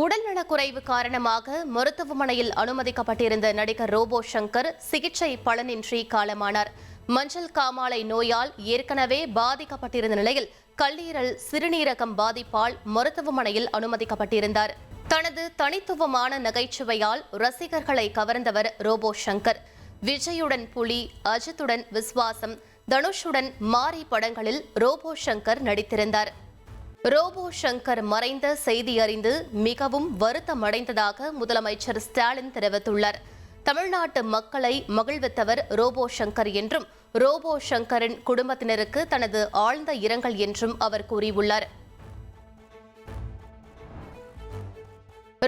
உடல்நலக்குறைவு காரணமாக மருத்துவமனையில் அனுமதிக்கப்பட்டிருந்த நடிகர் ரோபோ சங்கர் சிகிச்சை பலனின்றி காலமானார். மஞ்சள் காமாலை நோயால் ஏற்கனவே பாதிக்கப்பட்டிருந்த நிலையில் கல்லீரல், சிறுநீரகம் பாதிப்பால் மருத்துவமனையில் அனுமதிக்கப்பட்டிருந்தார். தனது தனித்துவமான நகைச்சுவையால் ரசிகர்களை கவர்ந்தவர் ரோபோ சங்கர். விஜயுடன் புலி, அஜித்துடன் விஸ்வாசம், தனுஷுடன் மாரி படங்களில் ரோபோ சங்கர் நடித்திருந்தார். ரோபோ சங்கர் மறைந்த செய்தி அறிந்து மிகவும் வருத்தமடைந்ததாக முதலமைச்சர் ஸ்டாலின் தெரிவித்துள்ளார். தமிழ்நாட்டு மக்களை மகிழ்வித்தவர் ரோபோ சங்கர் என்றும், ரோபோ சங்கரின் குடும்பத்தினருக்கு தனது ஆழ்ந்த இரங்கல் என்றும் அவர் கூறியுள்ளார்.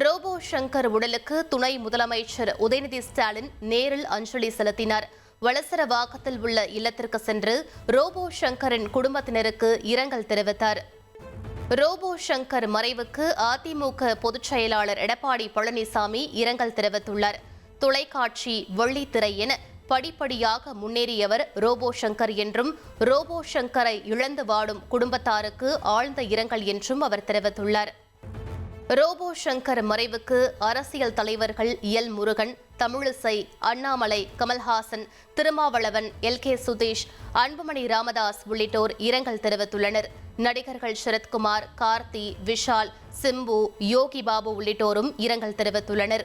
ரோபோ சங்கர் உடலுக்கு துணை முதலமைச்சர் உதயநிதி ஸ்டாலின் நேரில் அஞ்சலி செலுத்தினார். வளசரவாக்கத்தில் உள்ள இல்லத்திற்கு சென்று ரோபோ சங்கரின் குடும்பத்தினருக்கு இரங்கல் தெரிவித்தார். ரோபோ சங்கர் மறைவுக்கு அதிமுக பொதுச் செயலாளர் எடப்பாடி பழனிசாமி இரங்கல் தெரிவித்துள்ளார். தொலைக்காட்சி, வெள்ளித்திரை என படிப்படியாக முன்னேறியவர் ரோபோ சங்கர் என்றும், ரோபோ சங்கரை இழந்து வாடும் குடும்பத்தாருக்கு ஆழ்ந்த இரங்கல் என்றும் அவர் தெரிவித்துள்ளார். ரோபோ சங்கர் மறைவுக்கு அரசியல் தலைவர்கள் எல். முருகன், தமிழிசை, அண்ணாமலை, கமல்ஹாசன், திருமாவளவன், எல்.கே. சுதீஷ், அன்புமணி ராமதாஸ் உள்ளிட்டோர் இரங்கல் தெரிவித்துள்ளனர். நடிகர்கள் சரத்குமார், கார்த்தி, விஷால், சிம்பு, யோகி பாபு உள்ளிட்டோரும் இரங்கல் தெரிவித்துள்ளனர்.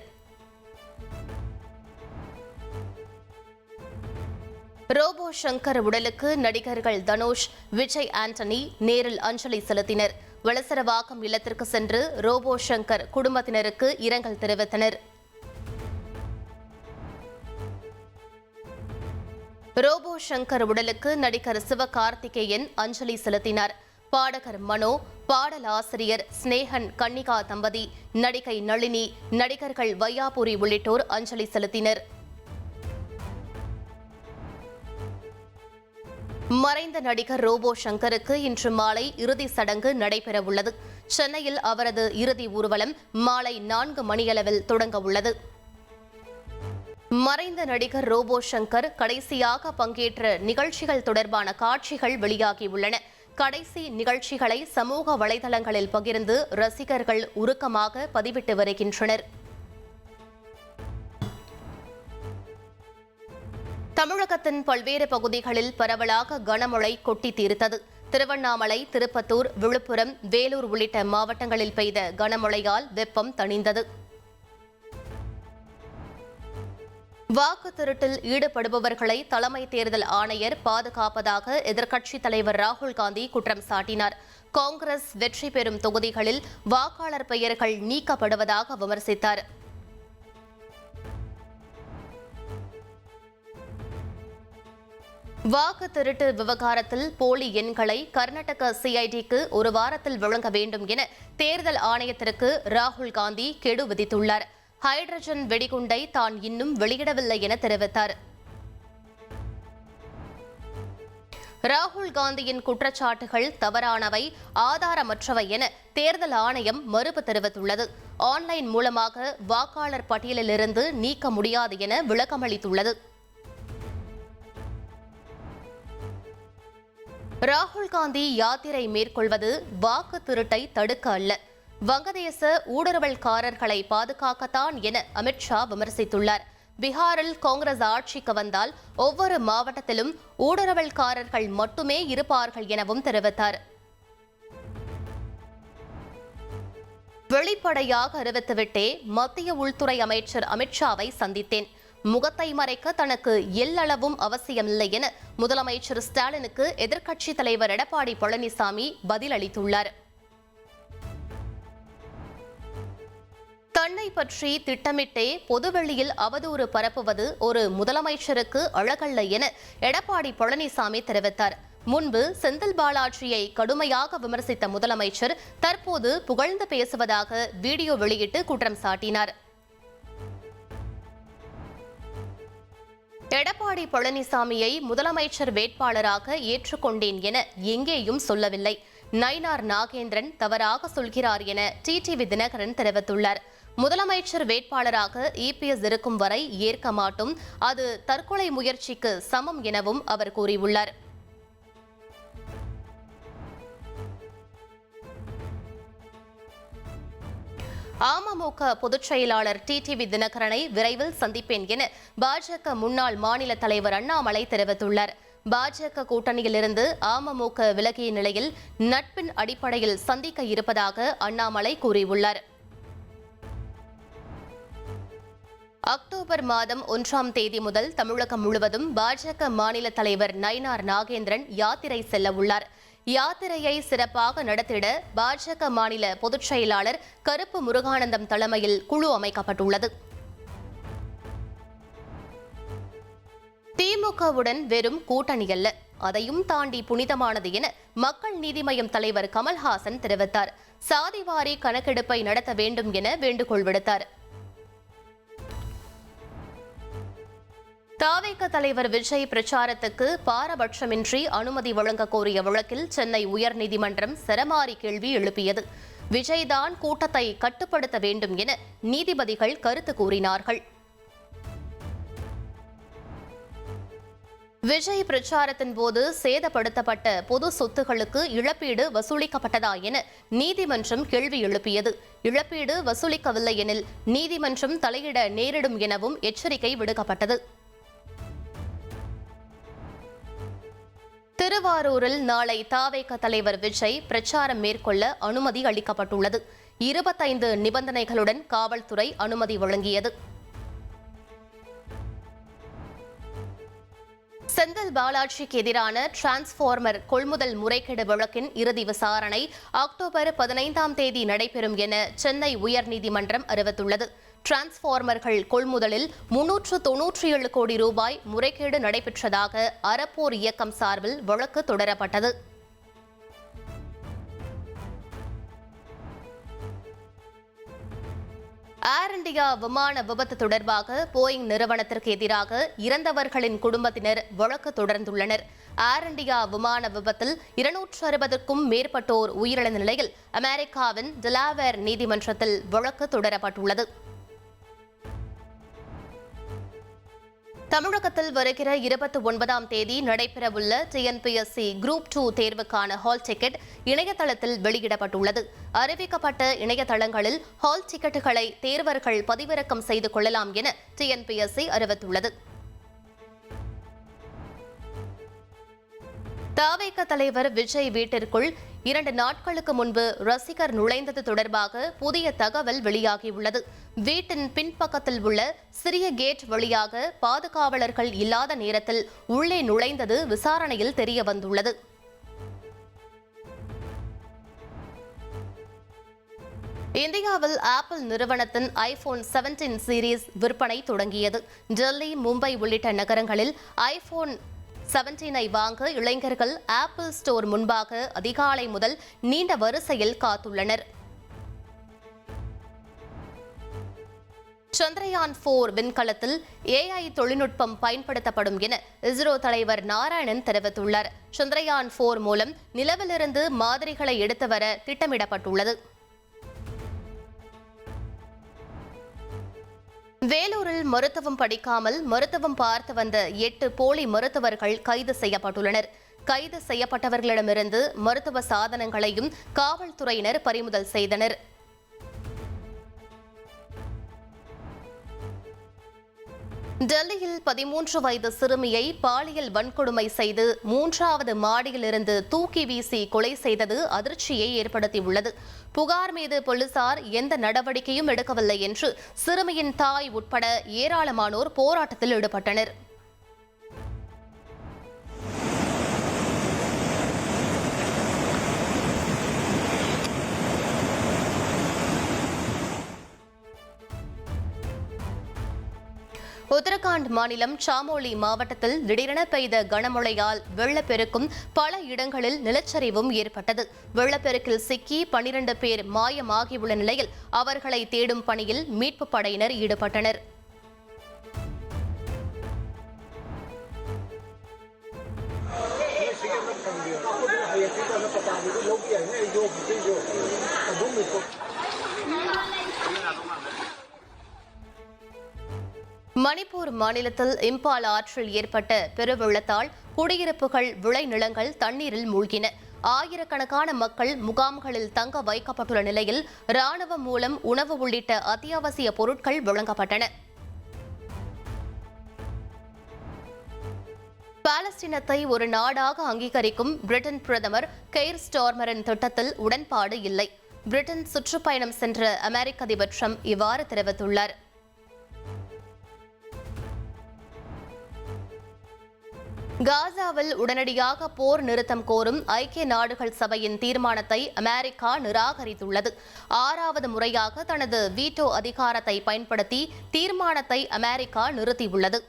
ரோபோ சங்கர் உடலுக்கு நடிகர்கள் தனுஷ், விஜய் ஆண்டனி நேரில் அஞ்சலி செலுத்தினர். வளசரவாக்கம் இல்லத்திற்கு சென்று ரோபோ சங்கர் குடும்பத்தினருக்கு இரங்கல் தெரிவித்தனர். ரோபோ சங்கர் உடலுக்கு நடிகர் சிவகார்த்திகேயன் அஞ்சலி செலுத்தினார். பாடகர் மனோ, பாடலாசிரியர் ஸ்னேகன், கன்னிகா தம்பதி, நடிகை நளினி, நடிகர்கள் வையாபுரி உள்ளிட்டோர் அஞ்சலி செலுத்தினர். மறைந்த நடிகர் ரோபோ சங்கருக்கு இன்று மாலை இறுதி சடங்கு நடைபெறவுள்ளது. சென்னையில் அவரது இறுதி ஊர்வலம் மாலை 4 மணியளவில் தொடங்க உள்ளது. மறைந்த நடிகர் ரோபோ சங்கர் கடைசியாக பங்கேற்ற நிகழ்ச்சிகள் தொடர்பான காட்சிகள் வெளியாகியுள்ளன. கடைசி நிகழ்ச்சிகளை சமூக வலைதளங்களில் பகிர்ந்து ரசிகர்கள் உருக்கமாக பதிவிட்டு வருகின்றனர். தமிழகத்தின் பல்வேறு பகுதிகளில் பரவலாக கனமழை கொட்டி தீர்த்தது. திருவண்ணாமலை, திருப்பத்தூர், விழுப்புரம், வேலூர் உள்ளிட்ட மாவட்டங்களில் பெய்த கனமழையால் வெப்பம் தணிந்தது. வாக்கு திருட்டில் ஈடுபடுபவர்களை தலைமை தேர்தல் ஆணையர் பாதுகாப்பதாக எதிர்க்கட்சித் தலைவர் ராகுல் காந்தி குற்றம் சாட்டினார். காங்கிரஸ் வெற்றி பெறும் தொகுதிகளில் வாக்காளர் பெயர்கள் நீக்கப்படுவதாக விமர்சித்தார். வாக்கு திருட்டு விவகாரத்தில் போலி எண்களை கர்நாடக சிஐடிக்கு ஒரு வாரத்தில் வழங்க வேண்டும் என தேர்தல் ஆணையத்திற்கு ராகுல் காந்தி கெடு விதித்துள்ளார். ஹைட்ரஜன் வெடிகுண்டை தான் இன்னும் வெளியிடவில்லை என தெரிவித்தார். ராகுல் காந்தியின் குற்றச்சாட்டுகள் தவறானவை, ஆதாரமற்றவை என தேர்தல் ஆணையம் மறுப்பு தெரிவித்துள்ளது. ஆன்லைன் மூலமாக வாக்காளர் பட்டியலிலிருந்து நீக்க முடியாது என விளக்கமளித்துள்ளது. ராகுல் காந்தி யாத்திரை மேற்கொள்வது வாக்கு திருட்டை தடுக்க அல்ல, வங்கதேச ஊடுருவல்காரர்களை பாதுகாக்கத்தான் என அமித்ஷா விமர்சித்துள்ளார். பீகாரில் காங்கிரஸ் ஆட்சிக்கு வந்தால் ஒவ்வொரு மாவட்டத்திலும் ஊடுருவல்காரர்கள் மட்டுமே இருப்பார்கள் எனவும் தெரிவித்தார். வெளிப்படையாக அறிவித்துவிட்டே மத்திய உள்துறை அமைச்சர் அமித்ஷாவை சந்தித்தேன். முகத்தை மறைக்க தனக்கு எல்லளவும் அவசியமில்லை என முதலமைச்சர் ஸ்டாலினுக்கு எதிர்க்கட்சித் தலைவர் எடப்பாடி பழனிசாமி பதிலளித்துள்ளார். தன்னை பற்றி திட்டமிட்டே பொதுவெளியில் அவதூறு பரப்புவது ஒரு முதலமைச்சருக்கு அழகல்ல என எடப்பாடி பழனிசாமி தெரிவித்தார். முன்பு செந்தில் பாலாஜியை கடுமையாக விமர்சித்த முதலமைச்சர் தற்போது புகழ்ந்து பேசுவதாக வீடியோ வெளியிட்டு குற்றம் சாட்டினார். எடப்பாடி பழனிசாமியை முதலமைச்சர் வேட்பாளராக ஏற்றுக்கொண்டேன் என எங்கேயும் சொல்லவில்லை. நயினார் நாகேந்திரன் தவறாக சொல்கிறார் என டிடிவி தினகரன் தெரிவித்துள்ளார். முதலமைச்சர் வேட்பாளராக இபிஎஸ் இருக்கும் வரை ஏற்க மாட்டோம், அது தற்கொலை முயற்சிக்கு சமம் எனவும் அவர் கூறியுள்ளார். அமமுக பொதுச் செயலாளர் டிடிவி தினகரனை விரைவில் சந்திப்பேன் என பாஜக முன்னாள் மாநில தலைவர் அண்ணாமலை தெரிவித்துள்ளார். பாஜக கூட்டணியிலிருந்து அமமுக விலகிய நிலையில் நட்பின் அடிப்படையில் சந்திக்க இருப்பதாக அண்ணாமலை கூறியுள்ளார். அக்டோபர் மாதம் 1ஆம் தேதி முதல் தமிழகம் முழுவதும் பாஜக மாநில தலைவர் நயினார் நாகேந்திரன் யாத்திரை செல்ல உள்ளார். யாத்திரையை சிறப்பாக நடத்திட பாஜக மாநில பொதுச் செயலாளர் கருப்பு முருகானந்தம் தலைமையில் குழு அமைக்கப்பட்டுள்ளது. திமுகவுடன் வெறும் கூட்டணி அல்ல, அதையும் தாண்டி புனிதமானது என மக்கள் நீதி மய்யம் தலைவர் கமல்ஹாசன் தெரிவித்தார். சாதிவாரி கணக்கெடுப்பை நடத்த வேண்டும் என வேண்டுகோள் விடுத்தார். தவேக தலைவர் விஜய் பிரச்சாரத்துக்கு பாரபட்சமின்றி அனுமதி வழங்க கோரிய வழக்கில் சென்னை உயர்நீதிமன்றம் சரமாரி கேள்வி எழுப்பியது. விஜய்தான் கூட்டத்தை கட்டுப்படுத்த வேண்டும் என நீதிபதிகள் கருத்து கூறினார்கள். விஜய் பிரச்சாரத்தின் போது சேதப்படுத்தப்பட்ட பொது சொத்துகளுக்கு இழப்பீடு வசூலிக்கப்பட்டதா என நீதிமன்றம் கேள்வி எழுப்பியது. இழப்பீடு வசூலிக்கவில்லை எனில் நீதிமன்றம் தலையிட நேரிடும் எனவும் எச்சரிக்கை விடுக்கப்பட்டது. திருவாரூரில் நாளை தவேக தலைவர் விஜய் பிரச்சாரம் மேற்கொள்ள அனுமதி அளிக்கப்பட்டுள்ளது. 25 நிபந்தனைகளுடன் காவல்துறை அனுமதி வழங்கியது. செந்தில் பாலாஜிக்கு எதிரான டிரான்ஸ்பார்மர் கொள்முதல் முறைகேடு வழக்கின் இறுதி விசாரணை அக்டோபர் 15ஆம் தேதி நடைபெறும் என சென்னை உயர்நீதிமன்றம் அறிவித்துள்ளது. டிரான்ஸ்பார்மர்கள் கொள்முதலில் 397 கோடி ரூபாய் முறைகேடு நடைபெற்றதாக அறப்போர் இயக்கம் சார்பில் வழக்கு தொடரப்பட்டது. ஏர் இண்டியா விமான விபத்து தொடர்பாக போயிங் நிறுவனத்திற்கு எதிராக இறந்தவர்களின் குடும்பத்தினர் வழக்கு தொடர்ந்துள்ளனர். ஏர் இண்டியா விமான விபத்தில் 260க்கும் மேற்பட்டோர் உயிரிழந்த நிலையில் அமெரிக்காவின் டெலாவேர் நீதிமன்றத்தில் வழக்கு தொடரப்பட்டுள்ளது. தமிழகத்தில் வருகிற 29ஆம் தேதி நடைபெறவுள்ள டிஎன்பிஎஸ்சி குரூப் 2 தேர்வுக்கான ஹால் டிக்கெட் இணையதளத்தில் வெளியிடப்பட்டுள்ளது. அறிவிக்கப்பட்ட இணையதளங்களில் ஹால் டிக்கெட்டுகளை தேர்வர்கள் பதிவிறக்கம் செய்து கொள்ளலாம் என டிஎன்பிஎஸ்சி அறிவித்துள்ளது. தவேக தலைவர் விஜய் வீட்டிற்குள் 2 நாட்களுக்கு முன்பு ரசிகர் நுழைந்தது தொடர்பாக புதிய தகவல் வெளியாகியுள்ளது. வீட்டின் பின்பக்கத்தில் உள்ள சிறிய கேட் வழியாக பாதுகாவலர்கள் இல்லாத நேரத்தில் உள்ளே நுழைந்தது விசாரணையில் தெரியவந்துள்ளது. இந்தியாவில் ஆப்பிள் நிறுவனத்தின் ஐபோன் 17 சீரீஸ் விற்பனை தொடங்கியது. டெல்லி, மும்பை உள்ளிட்ட நகரங்களில் ஐபோன் 17ஐ வாங்க இளைஞர்கள் ஆப்பிள் ஸ்டோர் முன்பாக அதிகாலை முதல் நீண்ட வரிசையில் காத்துள்ளனர். சந்திரயான் 4 விண்கலத்தில் AI தொழில்நுட்பம் பயன்படுத்தப்படும் என இஸ்ரோ தலைவர் நாராயணன் தெரிவித்துள்ளார். சந்திரயான் 4 மூலம் நிலவிலிருந்து மாதிரிகளை எடுத்து வர திட்டமிடப்பட்டுள்ளது. வேலூரில் மருத்துவம் படிக்காமல் மருத்துவம் பார்த்து வந்த 8 போலி மருத்துவர்கள் கைது செய்யப்பட்டுள்ளனர். கைது செய்யப்பட்டவர்களிடமிருந்து மருத்துவ சாதனங்களையும் காவல்துறையினர் பறிமுதல் செய்தனர். டெல்லியில் 13 வயது சிறுமியை பாலியல் வன்கொடுமை செய்து 3வது மாடியிலிருந்து தூக்கி வீசி கொலை செய்தது அதிர்ச்சியை ஏற்படுத்தியுள்ளது. புகார் மீது போலீசார் எந்த நடவடிக்கையும் எடுக்கவில்லை என்று சிறுமியின் தாய் உட்பட ஏராளமானோர் போராட்டத்தில் ஈடுபட்டனர். உத்தரகாண்ட் மாநிலம் சாமோலி மாவட்டத்தில் திடீரென பெய்த கனமழையால் வெள்ளப்பெருக்கும் பல இடங்களில் நிலச்சரிவும் ஏற்பட்டது. வெள்ளப்பெருக்கில் சிக்கி 12 பேர் மாயமாகியுள்ள நிலையில் அவர்களை தேடும் பணியில் மீட்புப் படையினர் ஈடுபட்டனர். மணிப்பூர் மாநிலத்தில் இம்பால் ஆற்றில் ஏற்பட்ட பெருவெள்ளத்தால் குடியிருப்புகள், விளைநிலங்கள் தண்ணீரில் மூழ்கின. ஆயிரக்கணக்கான மக்கள் முகாம்களில் தங்க வைக்கப்பட்டுள்ள நிலையில் ராணுவம் மூலம் உணவு உள்ளிட்ட அத்தியாவசிய பொருட்கள் வழங்கப்பட்டன. பாலஸ்தீனத்தை ஒரு நாடாக அங்கீகரிக்கும் பிரிட்டன் பிரதமர் கெய்ர் ஸ்டார்மரின் திட்டத்தில் உடன்பாடு இல்லை. பிரிட்டன் சுற்றுப்பயணம் சென்ற அமெரிக்க அதிபர் ட்ரம்ப் இவ்வாறு தெரிவித்துள்ளார். காசாவில் உடனடியாக போர் நிறுத்தம் கோரும் ஐக்கிய நாடுகள் சபையின் தீர்மானத்தை அமெரிக்கா நிராகரித்துள்ளது. 6வது முறையாக தனது வீட்டோ அதிகாரத்தை பயன்படுத்தி தீர்மானத்தை அமெரிக்கா நிறுத்தியுள்ளது.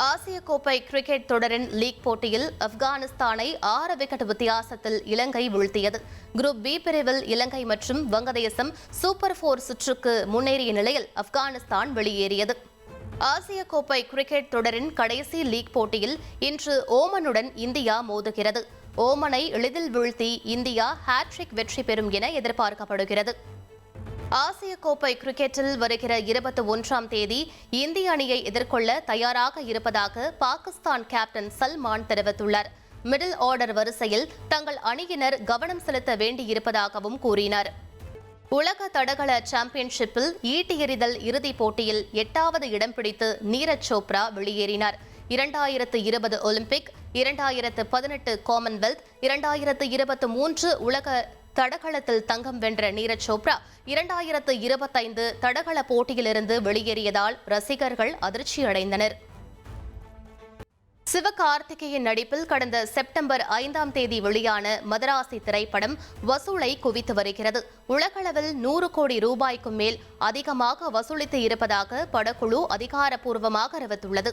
ஆசிய கோப்பை கிரிக்கெட் தொடரின் லீக் போட்டியில் ஆப்கானிஸ்தானை 6 விக்கெட் வித்தியாசத்தில் இலங்கை வீழ்த்தியது. குரூப் பி பிரிவில் இலங்கை மற்றும் வங்கதேசம் சூப்பர் 4 சுற்றுக்கு முன்னேறிய நிலையில் ஆப்கானிஸ்தான் வெளியேறியது. ஆசிய கோப்பை கிரிக்கெட் தொடரின் கடைசி லீக் போட்டியில் இன்று ஓமனுடன் இந்தியா மோதுகிறது. ஓமனை எளிதில் வீழ்த்தி இந்தியா ஹாட்ரிக் வெற்றி பெறும் என எதிர்பார்க்கப்படுகிறது. ஆசிய கோப்பை கிரிக்கெட்டில் வருகிற 21ஆம் தேதி இந்திய அணியை எதிர்கொள்ள தயாராக இருப்பதாக பாகிஸ்தான் கேப்டன் சல்மான் தெரிவித்துள்ளார். மிடில் ஆர்டர் வரிசையில் தங்கள் அணியினர் கவனம் செலுத்த வேண்டியிருப்பதாகவும் கூறினார். உலக தடகள சாம்பியன்ஷிப்பில் ஈட்டி எறிதல் இறுதிப் போட்டியில் 8வது இடம் பிடித்து நீரஜ் சோப்ரா வெளியேறினார். 2020 ஒலிம்பிக், 2018 காமன்வெல்த், 2023 உலக தடகளத்தில் தங்கம் வென்ற நீரஜ் சோப்ரா 2025 தடகள போட்டியிலிருந்து வெளியேறியதால் ரசிகர்கள் அதிர்ச்சியடைந்தனர். சிவகார்த்திகேயன் நடிப்பில் கடந்த செப்டம்பர் 5ஆம் தேதி வெளியான மதராசி திரைப்படம் வசூலை குவித்து வருகிறது. உலகளவில் 100 கோடி ரூபாய்க்கும் மேல் அதிகமாக வசூலித்து இருப்பதாக படக்குழு அதிகாரப்பூர்வமாக அறிவித்துள்ளது.